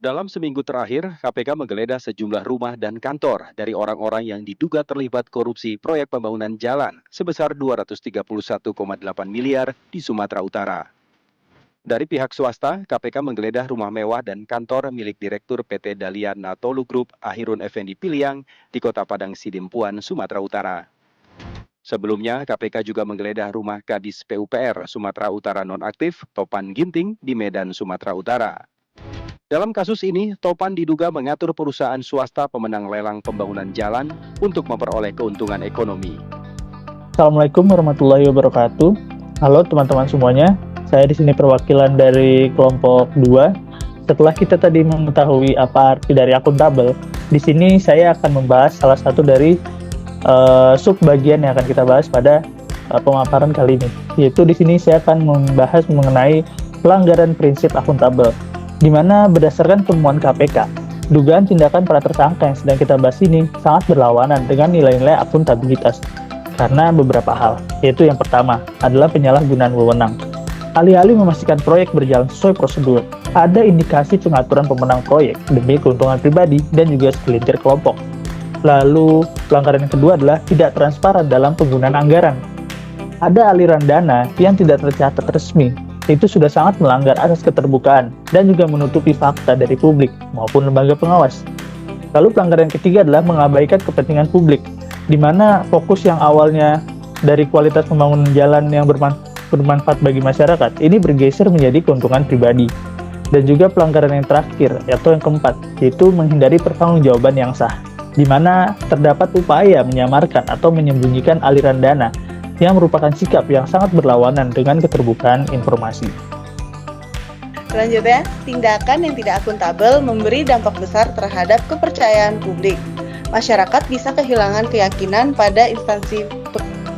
Dalam seminggu terakhir, KPK menggeledah sejumlah rumah dan kantor dari orang-orang yang diduga terlibat korupsi proyek pembangunan jalan sebesar 231,8 miliar di Sumatera Utara. Dari pihak swasta, KPK menggeledah rumah mewah dan kantor milik Direktur PT Dalian Natolu Group Ahirun Effendi Piliang di Kota Padang Sidempuan, Sumatera Utara. Sebelumnya, KPK juga menggeledah rumah Kadis PUPR Sumatera Utara nonaktif Topan Ginting di Medan, Sumatera Utara. Dalam kasus ini, Topan diduga mengatur perusahaan swasta pemenang lelang pembangunan jalan untuk memperoleh keuntungan ekonomi. Assalamualaikum warahmatullahi wabarakatuh. Halo teman-teman semuanya, saya di sini perwakilan dari kelompok 2. Setelah kita tadi mengetahui apa arti dari akuntabel, di sini saya akan membahas salah satu dari sub bagian yang akan kita bahas pada pemaparan kali ini. Yaitu di sini saya akan membahas mengenai pelanggaran prinsip akuntabel, di mana berdasarkan temuan KPK, dugaan tindakan para tersangka yang sedang kita bahas ini sangat berlawanan dengan nilai-nilai akuntabilitas. Karena beberapa hal, yaitu yang pertama adalah penyalahgunaan wewenang. Alih-alih memastikan proyek berjalan sesuai prosedur, ada indikasi pengaturan pemenang proyek demi keuntungan pribadi dan juga segelintir kelompok. Lalu, pelanggaran yang kedua adalah tidak transparan dalam penggunaan anggaran. Ada aliran dana yang tidak tercatat resmi, itu sudah sangat melanggar asas keterbukaan dan juga menutupi fakta dari publik maupun lembaga pengawas. Lalu pelanggaran yang ketiga adalah mengabaikan kepentingan publik, di mana fokus yang awalnya dari kualitas pembangunan jalan yang bermanfaat bagi masyarakat, ini bergeser menjadi keuntungan pribadi. Dan juga pelanggaran yang terakhir, yaitu yang keempat, yaitu menghindari pertanggungjawaban yang sah, di mana terdapat upaya menyamarkan atau menyembunyikan aliran dana yang merupakan sikap yang sangat berlawanan dengan keterbukaan informasi. Selanjutnya, tindakan yang tidak akuntabel memberi dampak besar terhadap kepercayaan publik. Masyarakat bisa kehilangan keyakinan pada instansi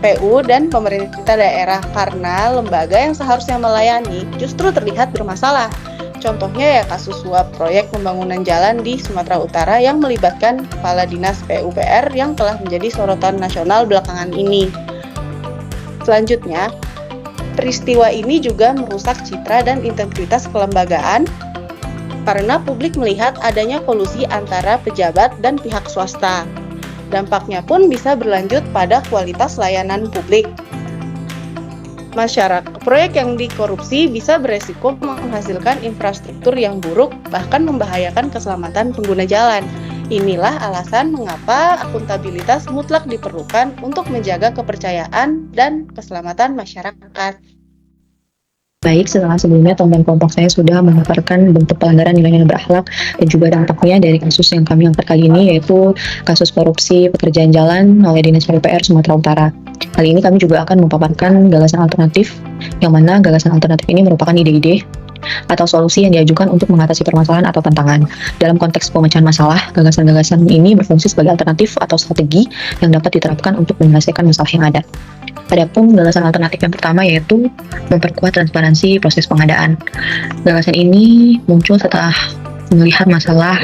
PU dan pemerintah daerah karena lembaga yang seharusnya melayani justru terlihat bermasalah. Contohnya ya kasus suap proyek pembangunan jalan di Sumatera Utara yang melibatkan Kepala Dinas PUPR yang telah menjadi sorotan nasional belakangan ini. Selanjutnya, peristiwa ini juga merusak citra dan integritas kelembagaan karena publik melihat adanya kolusi antara pejabat dan pihak swasta. Dampaknya pun bisa berlanjut pada kualitas layanan publik. Proyek yang dikorupsi bisa beresiko menghasilkan infrastruktur yang buruk, bahkan membahayakan keselamatan pengguna jalan. Inilah alasan mengapa akuntabilitas mutlak diperlukan untuk menjaga kepercayaan dan keselamatan masyarakat. Baik, setelah sebelumnya teman kelompok saya sudah memaparkan bentuk pelanggaran nilai-nilai berakhlak dan juga dampaknya dari kasus yang kami angkat kali ini, yaitu kasus korupsi pekerjaan jalan oleh Dinas PUPR Sumatera Utara. Kali ini kami juga akan memaparkan gagasan alternatif, yang mana gagasan alternatif ini merupakan ide-ide atau solusi yang diajukan untuk mengatasi permasalahan atau tantangan. Dalam konteks pemecahan masalah, gagasan-gagasan ini berfungsi sebagai alternatif atau strategi yang dapat diterapkan untuk menyelesaikan masalah yang ada. Adapun gagasan alternatif yang pertama yaitu memperkuat transparansi proses pengadaan. Gagasan ini muncul setelah melihat masalah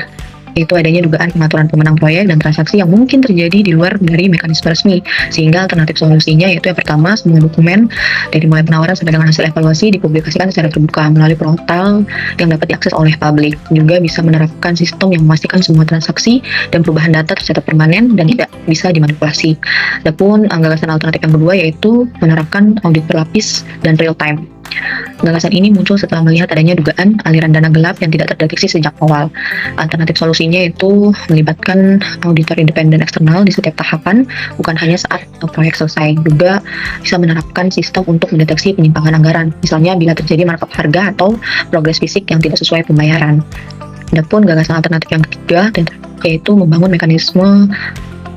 yaitu adanya dugaan pengaturan pemenang proyek dan transaksi yang mungkin terjadi di luar dari mekanisme resmi, sehingga alternatif solusinya yaitu yang pertama, semua dokumen dari mulai penawaran sampai dengan hasil evaluasi dipublikasikan secara terbuka melalui portal yang dapat diakses oleh publik. Juga bisa menerapkan sistem yang memastikan semua transaksi dan perubahan data tercatat permanen dan tidak bisa dimanipulasi. Adapun gagasan alternatif yang kedua yaitu menerapkan audit berlapis dan real time. Gagasan ini muncul setelah melihat adanya dugaan aliran dana gelap yang tidak terdeteksi sejak awal. Alternatif solusinya itu melibatkan auditor independen eksternal di setiap tahapan, bukan hanya saat proyek selesai. Juga bisa menerapkan sistem untuk mendeteksi penyimpangan anggaran, misalnya bila terjadi markup harga atau progres fisik yang tidak sesuai pembayaran. Adapun gagasan alternatif yang ketiga yaitu membangun mekanisme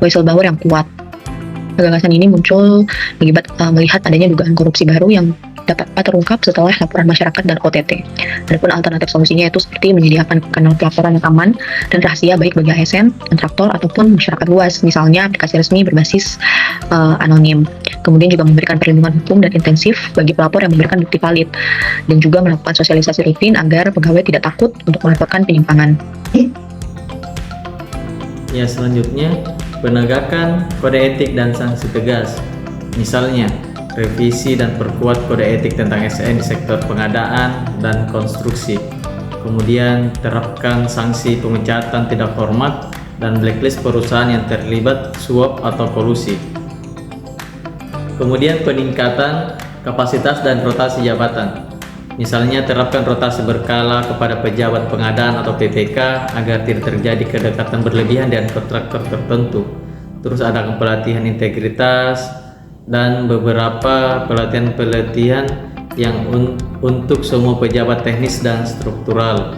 whistleblower yang kuat. Gagasan ini muncul akibat melihat adanya dugaan korupsi baru yang dapat terungkap setelah laporan masyarakat dan OTT. Adapun alternatif solusinya itu seperti menyediakan kanal pelaporan yang aman dan rahasia baik bagi ASN, kontraktor ataupun masyarakat luas, misalnya aplikasi resmi berbasis anonim. Kemudian juga memberikan perlindungan hukum dan intensif bagi pelapor yang memberikan bukti valid, dan juga melakukan sosialisasi rutin agar pegawai tidak takut untuk melaporkan penyimpangan. Ya, selanjutnya penegakan kode etik dan sanksi tegas. Misalnya, revisi dan perkuat kode etik tentang SN di sektor pengadaan dan konstruksi. Kemudian terapkan sanksi pemecatan tidak hormat dan blacklist perusahaan yang terlibat suap atau kolusi. Kemudian peningkatan kapasitas dan rotasi jabatan. Misalnya terapkan rotasi berkala kepada pejabat pengadaan atau PPK agar tidak terjadi kedekatan berlebihan dengan kontraktor tertentu. Terus ada pelatihan integritas dan beberapa pelatihan yang untuk semua pejabat teknis dan struktural.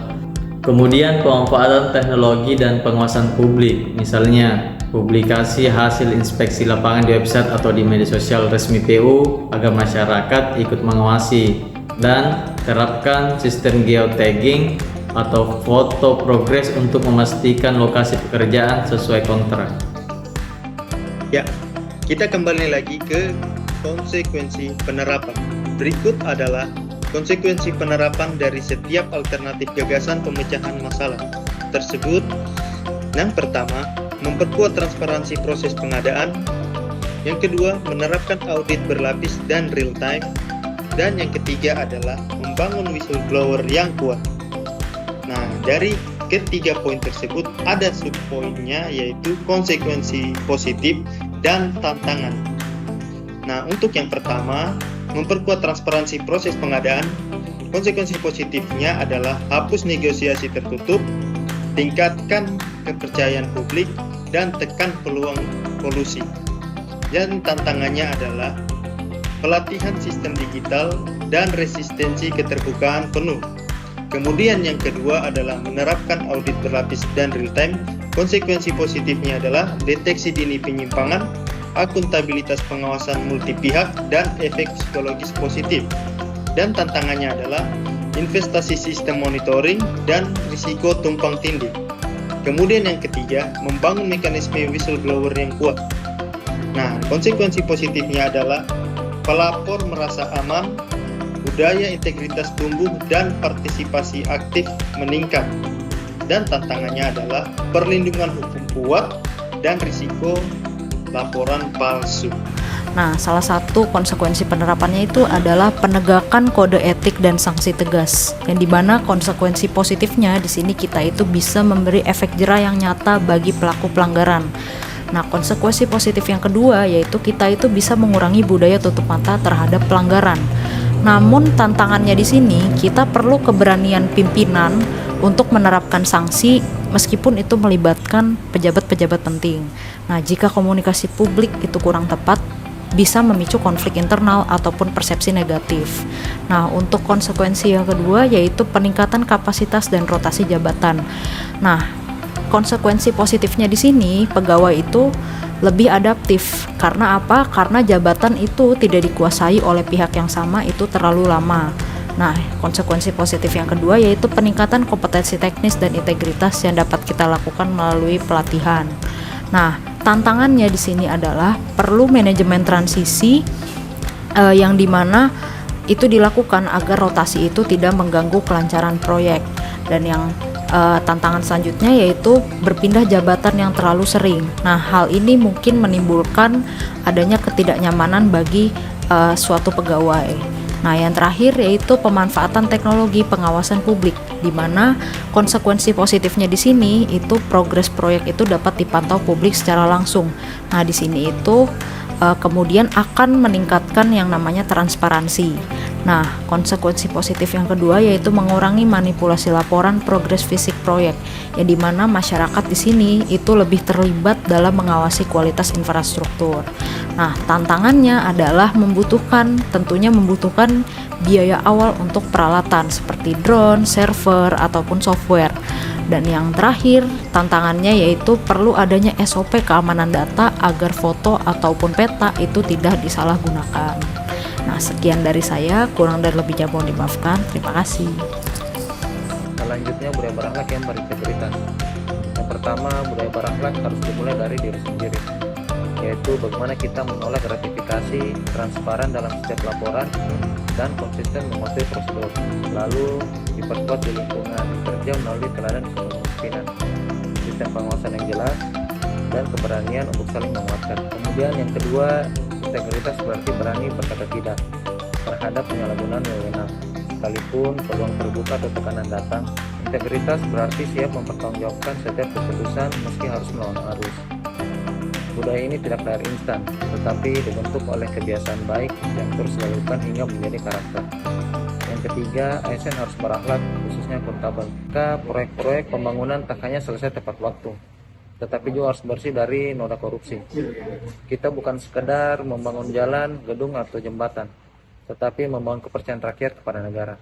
Kemudian pemanfaatan teknologi dan pengawasan publik, misalnya publikasi hasil inspeksi lapangan di website atau di media sosial resmi PU agar masyarakat ikut mengawasi, dan terapkan sistem geotagging atau foto progres untuk memastikan lokasi pekerjaan sesuai kontrak. Ya, kita kembali lagi ke konsekuensi penerapan. Berikut adalah konsekuensi penerapan dari setiap alternatif gagasan pemecahan masalah tersebut. Yang pertama, memperkuat transparansi proses pengadaan. Yang kedua, menerapkan audit berlapis dan real time. Dan yang ketiga adalah membangun whistleblower yang kuat. Nah, dari ketiga poin tersebut ada subpoinnya, yaitu konsekuensi positif dan tantangan. Nah, untuk yang pertama, memperkuat transparansi proses pengadaan, konsekuensi positifnya adalah hapus negosiasi tertutup, tingkatkan kepercayaan publik, dan tekan peluang kolusi. Dan tantangannya adalah pelatihan sistem digital dan resistensi keterbukaan penuh. Kemudian yang kedua adalah menerapkan audit berlapis dan real time. Konsekuensi positifnya adalah deteksi dini penyimpangan, akuntabilitas pengawasan multi pihak, dan efek psikologis positif. Dan tantangannya adalah investasi sistem monitoring dan risiko tumpang tindih. Kemudian yang ketiga, membangun mekanisme whistleblower yang kuat. Nah, konsekuensi positifnya adalah pelapor merasa aman, budaya integritas tumbuh, dan partisipasi aktif meningkat. Dan tantangannya adalah perlindungan hukum kuat dan risiko laporan palsu. Nah, salah satu konsekuensi penerapannya itu adalah penegakan kode etik dan sanksi tegas. Yang dimana konsekuensi positifnya di sini kita itu bisa memberi efek jera yang nyata bagi pelaku pelanggaran. Nah, konsekuensi positif yang kedua yaitu kita itu bisa mengurangi budaya tutup mata terhadap pelanggaran. Namun tantangannya di sini kita perlu keberanian pimpinan untuk menerapkan sanksi meskipun itu melibatkan pejabat-pejabat penting. Nah, jika komunikasi publik itu kurang tepat, bisa memicu konflik internal ataupun persepsi negatif. Nah, untuk konsekuensi yang kedua yaitu peningkatan kapasitas dan rotasi jabatan. Nah, konsekuensi positifnya di sini pegawai itu lebih adaptif. Karena apa? Karena jabatan itu tidak dikuasai oleh pihak yang sama itu terlalu lama. Nah, konsekuensi positif yang kedua yaitu peningkatan kompetensi teknis dan integritas yang dapat kita lakukan melalui pelatihan. Nah, tantangannya di sini adalah perlu manajemen transisi yang dimana itu dilakukan agar rotasi itu tidak mengganggu kelancaran proyek. Dan yang tantangan selanjutnya yaitu berpindah jabatan yang terlalu sering. Nah, hal ini mungkin menimbulkan adanya ketidaknyamanan bagi suatu pegawai. Nah, yang terakhir yaitu pemanfaatan teknologi pengawasan publik, di mana konsekuensi positifnya di sini itu progres proyek itu dapat dipantau publik secara langsung. Nah, di sini itu kemudian akan meningkatkan yang namanya transparansi. Nah, konsekuensi positif yang kedua yaitu mengurangi manipulasi laporan progres fisik proyek, yang dimana masyarakat di sini itu lebih terlibat dalam mengawasi kualitas infrastruktur. Nah, tantangannya adalah tentunya membutuhkan biaya awal untuk peralatan seperti drone, server, ataupun software. Dan yang terakhir, tantangannya yaitu perlu adanya SOP keamanan data agar foto ataupun peta itu tidak disalahgunakan. Nah, sekian dari saya, kurang dan lebihnya mohon dimaafkan. Terima kasih. Selanjutnya, budaya berakhlak yang berintegritas. Yang pertama, budaya berakhlak harus dimulai dari diri sendiri, yaitu bagaimana kita menolak gratifikasi, transparan dalam setiap laporan, dan konsisten mematuhi prosedur. Lalu diperkuat di lingkungan kerja melalui teladan kepemimpinan, sistem pengawasan yang jelas, dan keberanian untuk saling menguatkan. Kemudian yang kedua, integritas berarti berani berkata tidak terhadap penyalahgunaan wewenang, sekalipun peluang terbuka atau tekanan datang. Integritas berarti siap mempertanggungjawabkan setiap keputusan meski harus melawan arus. Budaya ini tidak lahir instan, tetapi dibentuk oleh kebiasaan baik yang terus dilakukan hingga menjadi karakter. Yang ketiga, ASN harus berakhlak, khususnya akuntabel. Maka proyek-proyek pembangunan tak hanya selesai tepat waktu, tetapi juga harus bersih dari noda korupsi. Kita bukan sekedar membangun jalan, gedung, atau jembatan, tetapi membangun kepercayaan rakyat kepada negara.